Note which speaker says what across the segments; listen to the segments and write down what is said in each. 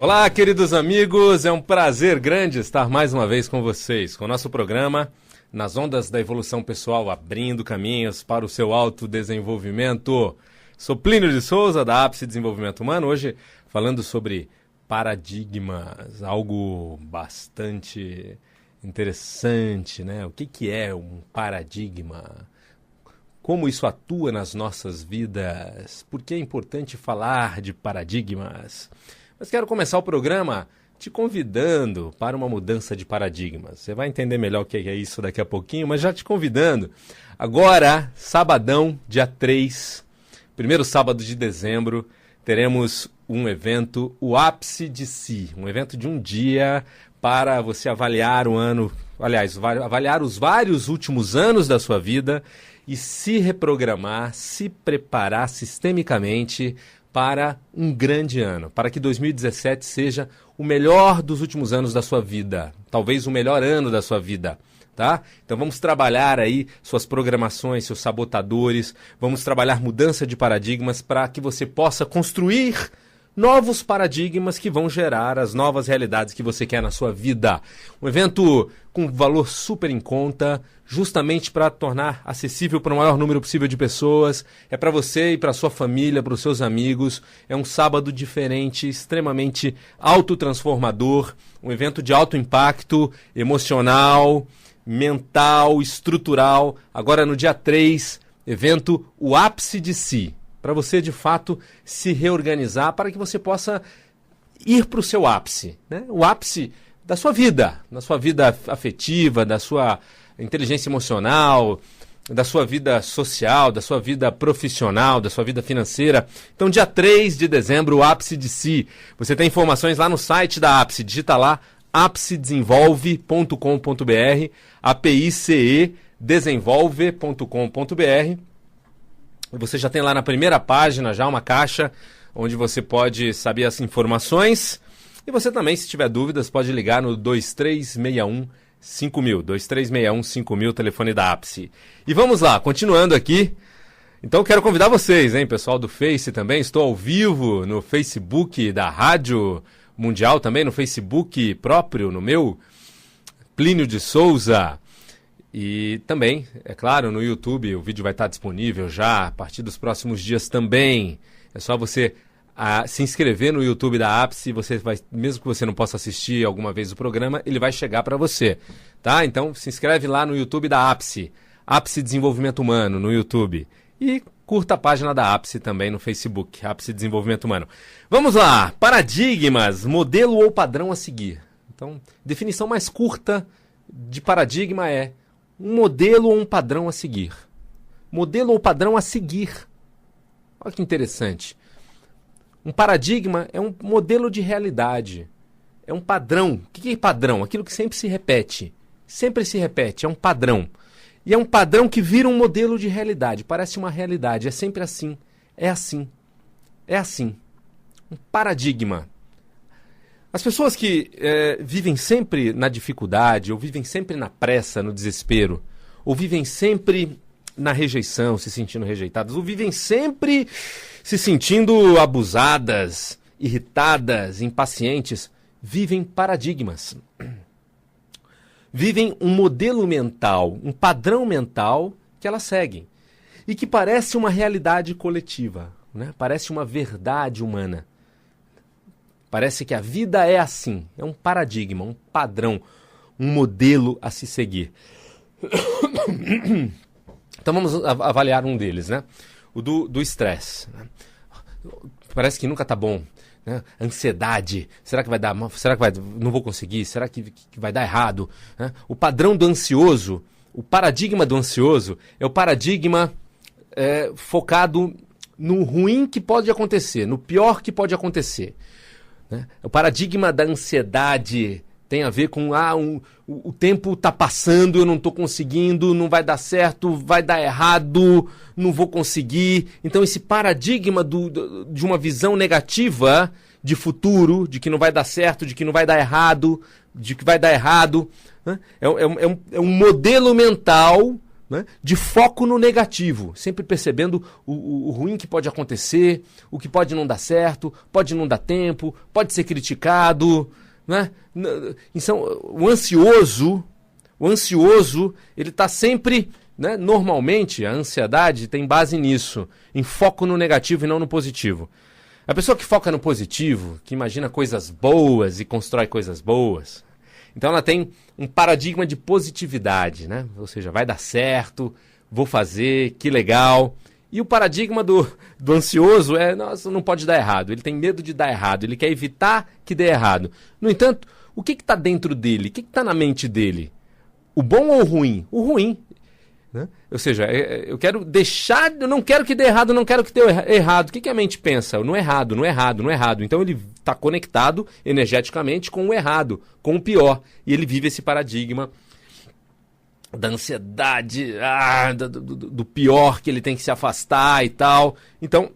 Speaker 1: Olá, queridos amigos, é um prazer grande estar mais uma vez com vocês, com o nosso programa Nas Ondas da Evolução Pessoal, abrindo caminhos para o seu autodesenvolvimento. Sou Plínio de Souza, da Ápice Desenvolvimento Humano, hoje falando sobre paradigmas, algo bastante interessante, né? O que é um paradigma? Como isso atua nas nossas vidas? Por que é importante falar de paradigmas? Mas quero começar o programa te convidando para uma mudança de paradigmas. Você vai entender melhor o que é isso daqui a pouquinho, mas já te convidando. Agora, sabadão, dia 3, primeiro sábado de dezembro, teremos um evento, o Ápice de Si, um evento de um dia para você avaliar o ano, aliás, avaliar os vários últimos anos da sua vida e se reprogramar, se preparar sistemicamente para um grande ano, para que 2017 seja o melhor dos últimos anos da sua vida, talvez o melhor ano da sua vida, tá? Então vamos trabalhar aí suas programações, seus sabotadores, vamos trabalhar mudança de paradigmas para que você possa construir novos paradigmas que vão gerar as novas realidades que você quer na sua vida. Um evento com valor super em conta, justamente para tornar acessível para o maior número possível de pessoas. É para você e para sua família, para os seus amigos. É um sábado diferente, extremamente autotransformador, um evento de alto impacto emocional, mental, estrutural. Agora no dia 3, evento O Ápice de Si. Para você, de fato, se reorganizar para que você possa ir para o seu ápice, né? O ápice da sua vida afetiva, da sua inteligência emocional, da sua vida social, da sua vida profissional, da sua vida financeira. Então, dia 3 de dezembro, o Ápice de Si. Você tem informações lá no site da Ápice. Digita lá, apicedesenvolve.com.br, APICE desenvolve.com.br. Você já tem lá na primeira página já uma caixa onde você pode saber as informações. E você também, se tiver dúvidas, pode ligar no 2361 5000, 2361 5000, telefone da Ápice. E vamos lá, continuando aqui. Então quero convidar vocês, hein, pessoal do Face também. Estou ao vivo no Facebook da Rádio Mundial, também no Facebook próprio, no meu, Plínio de Souza. E também, é claro, no YouTube o vídeo vai estar disponível já a partir dos próximos dias também. É só você se inscrever no YouTube da Ápice, você vai, mesmo que você não possa assistir alguma vez o programa, ele vai chegar para você, tá? Então se inscreve lá no YouTube da Ápice, Ápice Desenvolvimento Humano no YouTube. E curta a página da Ápice também no Facebook, Ápice Desenvolvimento Humano. Vamos lá, paradigmas, modelo ou padrão a seguir. Então, definição mais curta de paradigma é um modelo ou um padrão a seguir. Modelo ou padrão a seguir. Olha que interessante. Um paradigma é um modelo de realidade. É um padrão. O que é padrão? Aquilo que sempre se repete. Sempre se repete. É um padrão. E é um padrão que vira um modelo de realidade. Parece uma realidade. É sempre assim. É assim. É assim. Um paradigma. As pessoas que vivem sempre na dificuldade, ou vivem sempre na pressa, no desespero, ou vivem sempre na rejeição, se sentindo rejeitadas, ou vivem sempre se sentindo abusadas, irritadas, impacientes, vivem paradigmas. Vivem um modelo mental, um padrão mental que elas seguem. E que parece uma realidade coletiva, né? Parece uma verdade humana. Parece que a vida é assim, é um paradigma, um padrão, um modelo a se seguir. Então vamos avaliar um deles, né? O do estresse. Parece que nunca tá bom, né? Ansiedade, será que vai dar, não vou conseguir, será que vai dar errado, né? O padrão do ansioso, o paradigma do ansioso é o paradigma focado no ruim que pode acontecer, no pior que pode acontecer. Né? O paradigma da ansiedade tem a ver com o tempo está passando, eu não estou conseguindo, não vai dar certo, vai dar errado, não vou conseguir. Então esse paradigma de uma visão negativa de futuro, de que não vai dar certo, de que não vai dar errado, de que vai dar errado, né? É um modelo mental né, de foco no negativo, sempre percebendo o ruim que pode acontecer, o que pode não dar certo, pode não dar tempo, pode ser criticado, né? Então, o ansioso, ele está sempre, né, normalmente, a ansiedade tem base nisso, em foco no negativo e não no positivo. A pessoa que foca no positivo, que imagina coisas boas e constrói coisas boas, então ela tem um paradigma de positividade, né? Ou seja, vai dar certo, vou fazer, que legal. E o paradigma do ansioso é, nossa, não pode dar errado. Ele tem medo de dar errado, ele quer evitar que dê errado. No entanto, o que está dentro dele? O que está na mente dele? O bom ou o ruim? O ruim. Né? Ou seja, eu quero deixar, eu não quero que dê errado, não quero que dê errado. O que a mente pensa? No errado, no errado, no errado. Então ele está conectado energeticamente com o errado, com o pior. E ele vive esse paradigma da ansiedade, do pior, que ele tem que se afastar e tal. Então,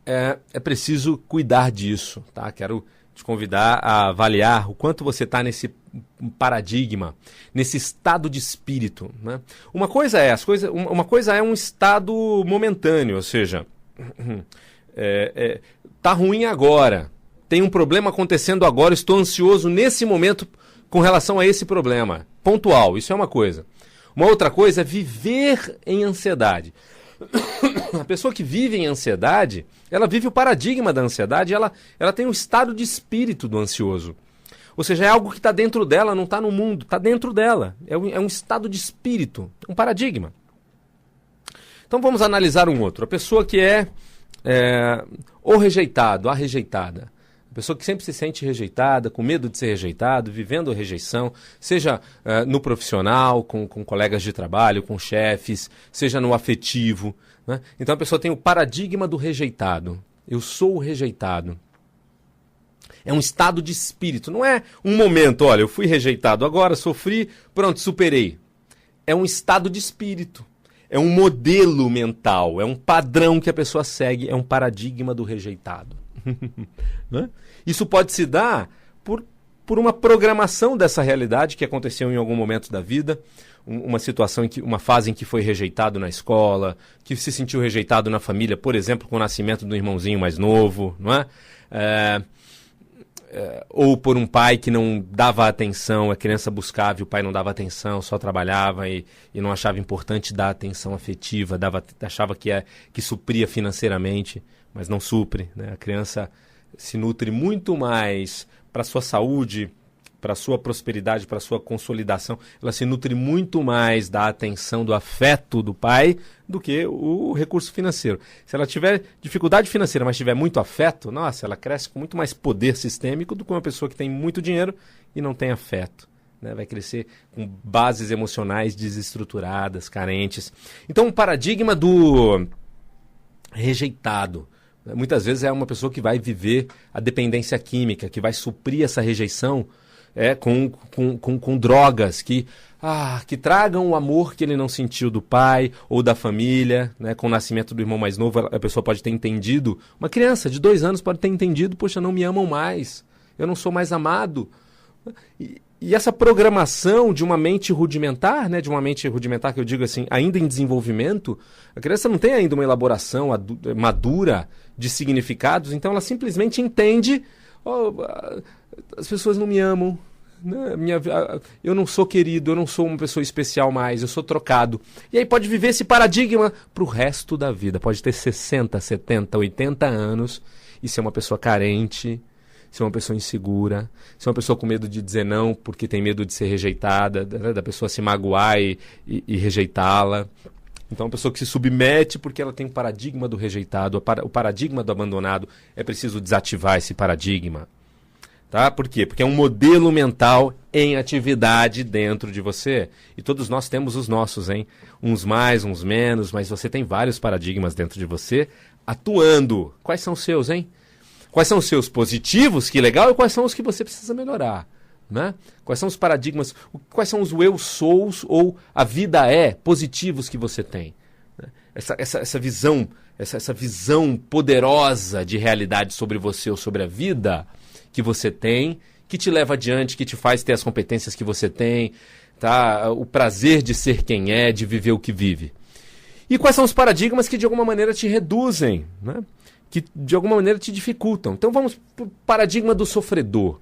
Speaker 1: é preciso cuidar disso, tá? Quero te convidar a avaliar o quanto você está nesse paradigma, nesse estado de espírito, né? Uma coisa é um estado momentâneo, ou seja, tá ruim agora, tem um problema acontecendo agora, estou ansioso nesse momento com relação a esse problema, pontual, isso é uma coisa. Uma outra coisa é viver em ansiedade. A pessoa que vive em ansiedade, ela vive o paradigma da ansiedade, ela tem um estado de espírito do ansioso. Ou seja, é algo que está dentro dela, não está no mundo, está dentro dela. É um estado de espírito, um paradigma. Então vamos analisar um outro. A pessoa que é o rejeitado, a rejeitada. A pessoa que sempre se sente rejeitada, com medo de ser rejeitado, vivendo a rejeição, seja no profissional, com colegas de trabalho, com chefes, seja no afetivo, né? Então a pessoa tem o paradigma do rejeitado. Eu sou o rejeitado. É um estado de espírito, não é um momento, olha, eu fui rejeitado agora, sofri, pronto, superei. É um estado de espírito. É um modelo mental, é um padrão que a pessoa segue, é um paradigma do rejeitado. Né? Isso pode se dar por uma programação dessa realidade que aconteceu em algum momento da vida, uma situação, uma fase em que foi rejeitado na escola, que se sentiu rejeitado na família, por exemplo, com o nascimento do irmãozinho mais novo, não é? Ou por um pai que não dava atenção, a criança buscava e o pai não dava atenção, só trabalhava e não achava importante dar atenção afetiva, achava que supria financeiramente, mas não supre, né? A criança se nutre muito mais para sua saúde, para sua prosperidade, para sua consolidação, ela se nutre muito mais da atenção, do afeto do pai, do que o recurso financeiro. Se ela tiver dificuldade financeira, mas tiver muito afeto, nossa, ela cresce com muito mais poder sistêmico do que uma pessoa que tem muito dinheiro e não tem afeto, né? Vai crescer com bases emocionais desestruturadas, carentes. Então, o paradigma do rejeitado, muitas vezes é uma pessoa que vai viver a dependência química, que vai suprir essa rejeição com drogas que tragam o amor que ele não sentiu do pai ou da família, né? Com o nascimento do irmão mais novo, a pessoa pode ter entendido, uma criança de 2 anos pode ter entendido, poxa, não me amam mais, eu não sou mais amado. E essa programação de uma mente rudimentar, né, de uma mente rudimentar que eu digo assim, ainda em desenvolvimento, a criança não tem ainda uma elaboração madura de significados, então ela simplesmente entende, as pessoas não me amam, né, eu não sou querido, eu não sou uma pessoa especial mais, eu sou trocado. E aí pode viver esse paradigma para o resto da vida, pode ter 60, 70, 80 anos e ser uma pessoa carente, ser uma pessoa insegura, ser uma pessoa com medo de dizer não porque tem medo de ser rejeitada, da pessoa se magoar e rejeitá-la. Então, uma pessoa que se submete porque ela tem um paradigma do rejeitado, o paradigma do abandonado, é preciso desativar esse paradigma. Tá? Por quê? Porque é um modelo mental em atividade dentro de você. E todos nós temos os nossos, hein? Uns mais, uns menos, mas você tem vários paradigmas dentro de você atuando. Quais são os seus, hein? Quais são os seus positivos, que legal, e quais são os que você precisa melhorar, né? Quais são os paradigmas, quais são os eu sous ou a vida é positivos que você tem, né? Essa visão poderosa de realidade sobre você ou sobre a vida que você tem, que te leva adiante, que te faz ter as competências que você tem, tá? O prazer de ser quem é, de viver o que vive. E quais são os paradigmas que de alguma maneira te reduzem, né? Que de alguma maneira te dificultam? Então vamos para o paradigma do sofredor,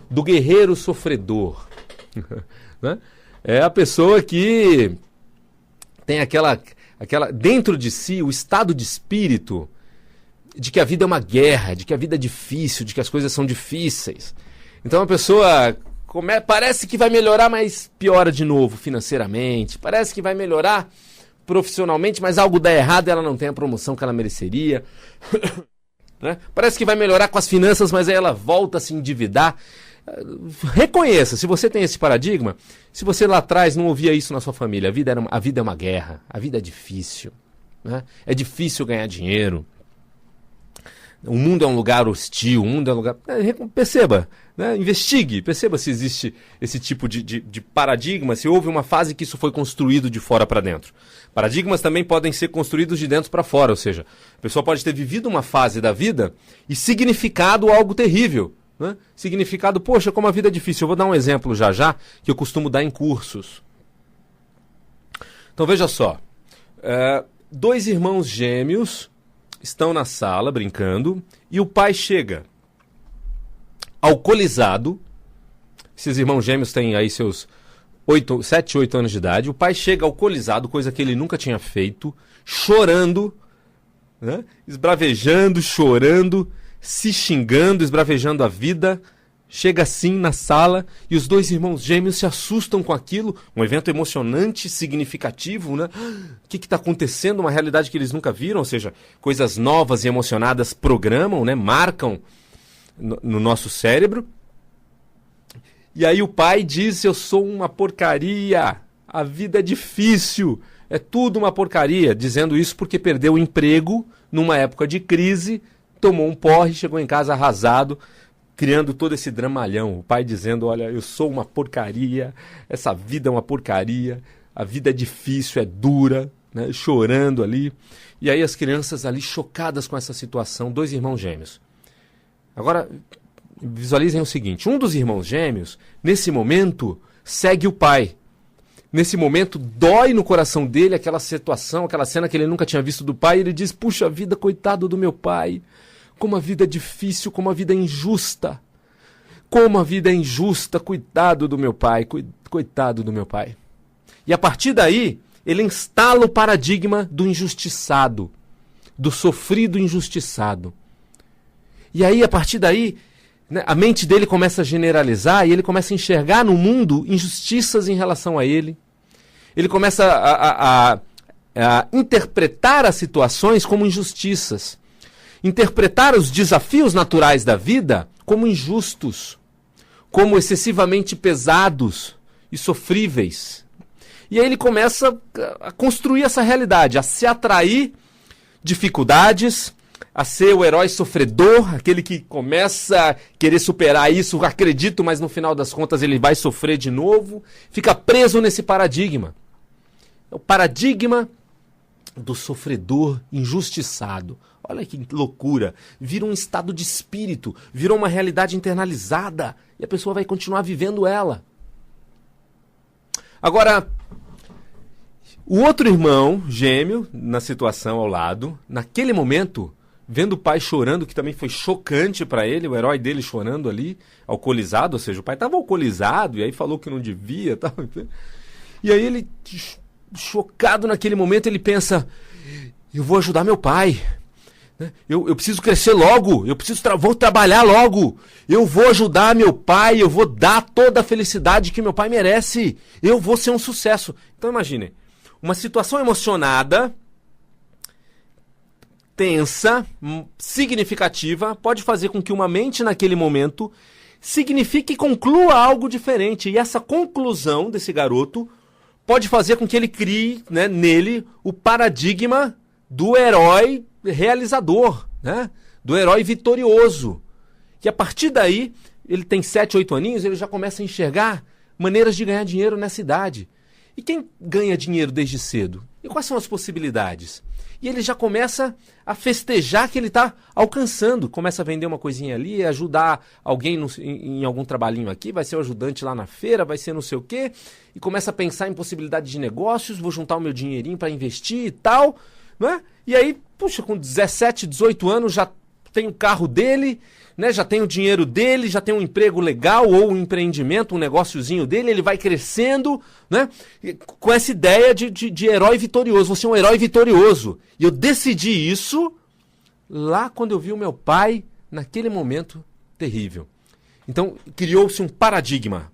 Speaker 1: do guerreiro sofredor. Né? É a pessoa que tem aquela dentro de si o estado de espírito de que a vida é uma guerra, de que a vida é difícil, de que as coisas são difíceis. Então a pessoa parece que vai melhorar, mas piora de novo financeiramente. Parece que vai melhorar profissionalmente, mas algo dá errado e ela não tem a promoção que ela mereceria. Né? Parece que vai melhorar com as finanças, mas aí ela volta a se endividar. Reconheça, se você tem esse paradigma, se você lá atrás não ouvia isso na sua família, a vida é uma guerra, a vida é difícil, né? É difícil ganhar dinheiro, o mundo é um lugar hostil, o mundo é um lugar... Perceba, né? Investigue, perceba se existe esse tipo de paradigma, se houve uma fase que isso foi construído de fora para dentro. Paradigmas também podem ser construídos de dentro para fora, ou seja, a pessoa pode ter vivido uma fase da vida e significado algo terrível. Né? Significado, poxa, como a vida é difícil. Eu vou dar um exemplo já, que eu costumo dar em cursos. Então veja só, 2 irmãos gêmeos estão na sala brincando e o pai chega alcoolizado. Esses irmãos gêmeos têm aí seus 7, 8 anos de idade. O pai chega alcoolizado, coisa que ele nunca tinha feito, chorando, né? Esbravejando, chorando, se xingando, esbravejando a vida, chega assim na sala e os 2 irmãos gêmeos se assustam com aquilo, um evento emocionante, significativo, né? O que está acontecendo? Uma realidade que eles nunca viram, ou seja, coisas novas e emocionadas programam, né? Marcam no nosso cérebro. E aí o pai diz, eu sou uma porcaria, a vida é difícil, é tudo uma porcaria, dizendo isso porque perdeu o emprego numa época de crise, tomou um porre, chegou em casa arrasado, criando todo esse dramalhão. O pai dizendo, olha, eu sou uma porcaria, essa vida é uma porcaria, a vida é difícil, é dura, né? Chorando ali. E aí as crianças ali chocadas com essa situação, 2 irmãos gêmeos. Agora, visualizem o seguinte, um dos irmãos gêmeos, nesse momento, segue o pai. Nesse momento, dói no coração dele aquela situação, aquela cena que ele nunca tinha visto do pai, e ele diz, puxa vida, coitado do meu pai. Como a vida é difícil, como a vida é injusta. Como a vida é injusta, coitado do meu pai, coitado do meu pai. E a partir daí, ele instala o paradigma do injustiçado, do sofrido injustiçado. E aí, a partir daí, né, a mente dele começa a generalizar e ele começa a enxergar no mundo injustiças em relação a ele. Ele começa a interpretar as situações como injustiças. Interpretar os desafios naturais da vida como injustos, como excessivamente pesados e sofríveis. E aí ele começa a construir essa realidade, a se atrair dificuldades, a ser o herói sofredor, aquele que começa a querer superar isso, acredito, mas no final das contas ele vai sofrer de novo, fica preso nesse paradigma. É o paradigma do sofredor injustiçado. Olha que loucura, vira um estado de espírito, virou uma realidade internalizada e a pessoa vai continuar vivendo ela. Agora, o outro irmão gêmeo, na situação ao lado, naquele momento, vendo o pai chorando, que também foi chocante para ele, o herói dele chorando ali, alcoolizado, ou seja, o pai estava alcoolizado e aí falou que não devia. Tal. E aí ele, chocado naquele momento, ele pensa, eu vou ajudar meu pai. Eu preciso crescer logo, vou trabalhar logo, eu vou ajudar meu pai, eu vou dar toda a felicidade que meu pai merece, eu vou ser um sucesso. Então imagine, uma situação emocionada, tensa, significativa, pode fazer com que uma mente naquele momento signifique e conclua algo diferente. E essa conclusão desse garoto pode fazer com que ele crie, né, nele o paradigma do herói realizador, né? Do herói vitorioso. Que a partir daí, ele tem 7, 8 aninhos, ele já começa a enxergar maneiras de ganhar dinheiro nessa idade. E quem ganha dinheiro desde cedo? E quais são as possibilidades? e ele já começa a festejar que ele está alcançando. Começa a vender uma coisinha ali, ajudar alguém em algum trabalhinho aqui, vai ser o ajudante lá na feira, vai ser não sei o quê, e começa a pensar em possibilidade de negócios, vou juntar o meu dinheirinho para investir e tal, né? E aí, puxa, com 17, 18 anos já tem o carro dele, né? Já tem o dinheiro dele, já tem um emprego legal ou um empreendimento, um negóciozinho dele, ele vai crescendo, né? Com essa ideia de herói vitorioso, você é um herói vitorioso. E eu decidi isso lá quando eu vi o meu pai naquele momento terrível. Então, criou-se um paradigma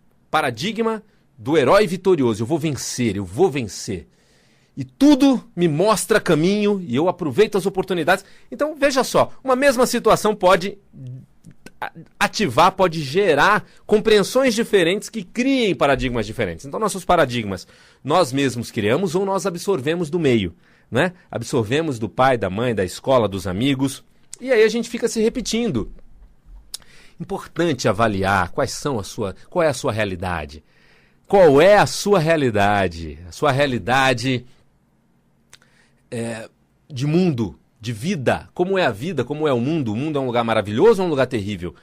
Speaker 1: do herói vitorioso. Eu vou vencer, eu vou vencer. E tudo me mostra caminho e eu aproveito as oportunidades. Então, veja só, uma mesma situação pode ativar, pode gerar compreensões diferentes que criem paradigmas diferentes. Então, nossos paradigmas nós mesmos criamos ou nós absorvemos do meio, né? Absorvemos do pai, da mãe, da escola, dos amigos. E aí a gente fica se repetindo. Importante avaliar qual é a sua realidade. Qual é a sua realidade? A sua realidade de mundo, de vida. Como é a vida, como é o mundo? O mundo é um lugar maravilhoso ou um lugar terrível?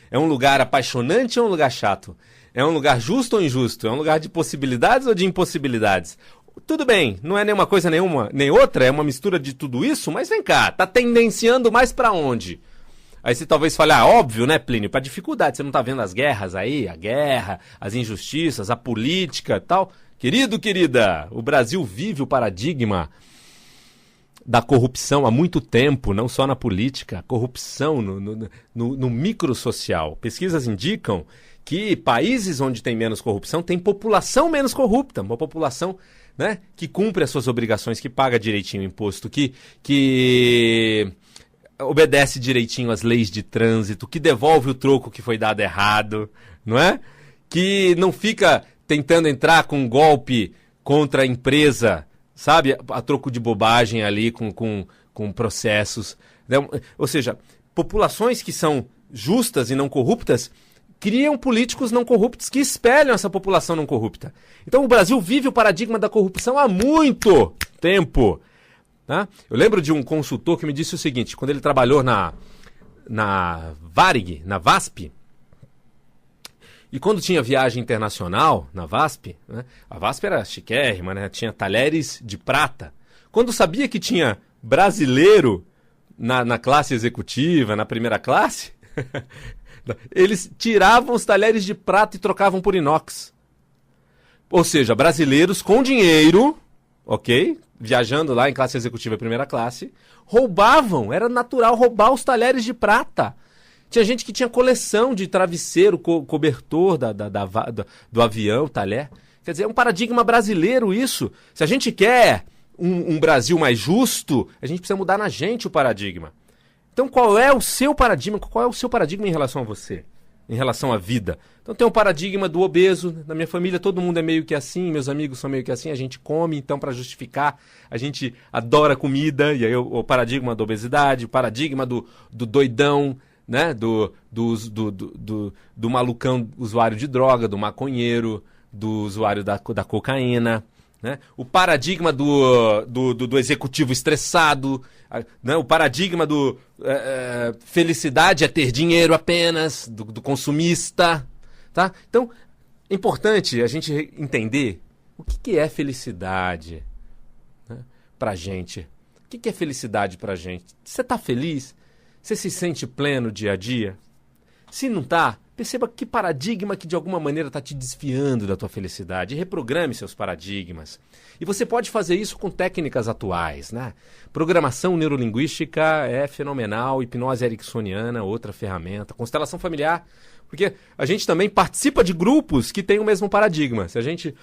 Speaker 1: É um lugar apaixonante ou um lugar chato? É um lugar justo ou injusto? É um lugar de possibilidades ou de impossibilidades? Tudo bem, não é nenhuma coisa nenhuma, nem outra, é uma mistura de tudo isso, mas vem cá, tá tendenciando mais pra onde? Aí você talvez fale, óbvio, né, Plínio, pra dificuldade, você não tá vendo as guerras aí, a guerra, as injustiças, a política e tal. Querido, querida, o Brasil vive o paradigma da corrupção há muito tempo, não só na política, corrupção no microsocial. Pesquisas indicam que países onde tem menos corrupção têm população menos corrupta, uma população, né, que cumpre as suas obrigações, que paga direitinho o imposto, que obedece direitinho às leis de trânsito, que devolve o troco que foi dado errado, não é? Que não fica tentando entrar com um golpe contra a empresa, sabe? A troco de bobagem ali com processos. Né? Ou seja, populações que são justas e não corruptas criam políticos não corruptos que espelham essa população não corrupta. Então o Brasil vive o paradigma da corrupção há muito tempo. Tá? Eu lembro de um consultor que me disse o seguinte, quando ele trabalhou na Varig, na VASP, e quando tinha viagem internacional na VASP, né, a VASP era chiquérrima, né, tinha talheres de prata. Quando sabia que tinha brasileiro na classe executiva, na primeira classe, eles tiravam os talheres de prata e trocavam por inox. Ou seja, brasileiros com dinheiro, ok? Viajando lá em classe executiva primeira classe, roubavam, era natural roubar os talheres de prata. Tinha gente que tinha coleção de travesseiro, cobertor do avião, talher. Quer dizer, é um paradigma brasileiro isso. Se a gente quer um Brasil mais justo, a gente precisa mudar na gente o paradigma. Então qual é o seu paradigma? Qual é o seu paradigma em relação a você? Em relação à vida? Então tem o paradigma do obeso. Na minha família todo mundo é meio que assim, meus amigos são meio que assim, a gente come, então para justificar, a gente adora comida, e aí o paradigma da obesidade, o paradigma do doidão, né? Do malucão usuário de droga, do maconheiro, do usuário da cocaína, né? O paradigma do executivo estressado, né? O paradigma do felicidade é ter dinheiro apenas, do consumista, tá? Então, é importante a gente entender o que é felicidade, né, pra gente. O que é felicidade pra gente? Você tá feliz? Você se sente pleno dia a dia? Se não tá, perceba que paradigma que de alguma maneira está te desviando da tua felicidade. Reprograme seus paradigmas. E você pode fazer isso com técnicas atuais, né? Programação neurolinguística é fenomenal, hipnose ericksoniana, outra ferramenta, constelação familiar, porque a gente também participa de grupos que têm o mesmo paradigma. Se a gente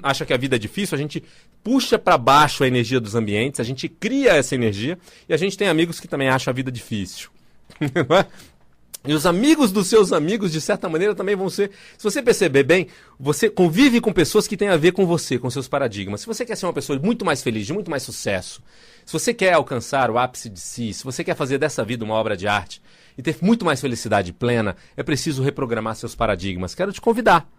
Speaker 1: acha que a vida é difícil, a gente puxa para baixo a energia dos ambientes, a gente cria essa energia e a gente tem amigos que também acham a vida difícil. Não é? E os amigos dos seus amigos, de certa maneira, também vão ser... Se você perceber bem, você convive com pessoas que têm a ver com você, com seus paradigmas. Se você quer ser uma pessoa muito mais feliz, de muito mais sucesso, se você quer alcançar o ápice de si, se você quer fazer dessa vida uma obra de arte e ter muito mais felicidade plena, é preciso reprogramar seus paradigmas. Quero te convidar.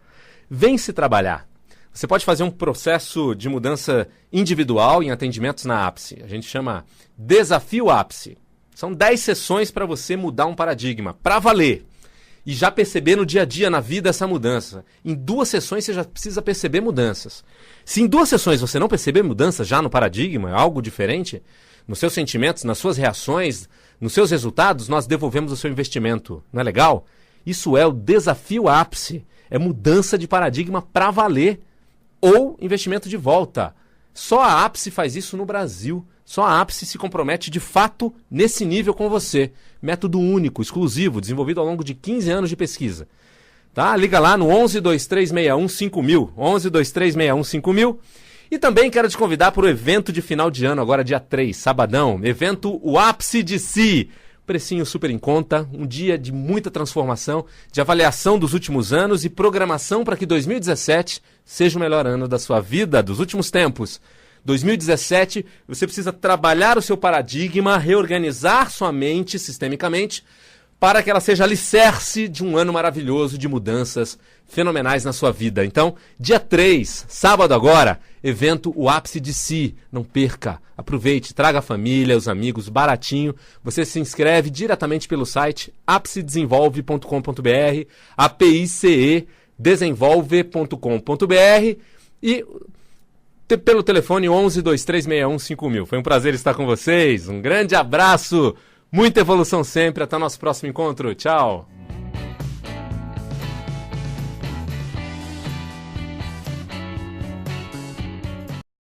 Speaker 1: Vem se trabalhar. Você pode fazer um processo de mudança individual em atendimentos na Ápice. A gente chama Desafio Ápice. São 10 sessões para você mudar um paradigma, para valer. E já perceber no dia a dia, na vida, essa mudança. Em 2 sessões você já precisa perceber mudanças. Se em 2 sessões você não perceber mudança já no paradigma, algo diferente, nos seus sentimentos, nas suas reações, nos seus resultados, nós devolvemos o seu investimento. Não é legal? Isso é o Desafio Ápice. É mudança de paradigma para valer ou investimento de volta. Só a Ápice faz isso no Brasil. Só a Ápice se compromete de fato nesse nível com você. Método único, exclusivo, desenvolvido ao longo de 15 anos de pesquisa. Tá? Liga lá no 11 2361 5000. 11 2361 5000. E também quero te convidar para o evento de final de ano, agora dia 3, sabadão. Evento O Ápice de Si. Precinho super em conta, um dia de muita transformação, de avaliação dos últimos anos e programação para que 2017 seja o melhor ano da sua vida, dos últimos tempos. 2017, você precisa trabalhar o seu paradigma, reorganizar sua mente sistemicamente, para que ela seja alicerce de um ano maravilhoso de mudanças fenomenais na sua vida. Então, dia 3, sábado agora, evento O Ápice de Si. Não perca, aproveite, traga a família, os amigos, baratinho. Você se inscreve diretamente pelo site apicedesenvolve.com.br, apicedesenvolve.com.br e pelo telefone 11 2361 5000. Foi um prazer estar com vocês, um grande abraço, muita evolução sempre, até o nosso próximo encontro, tchau!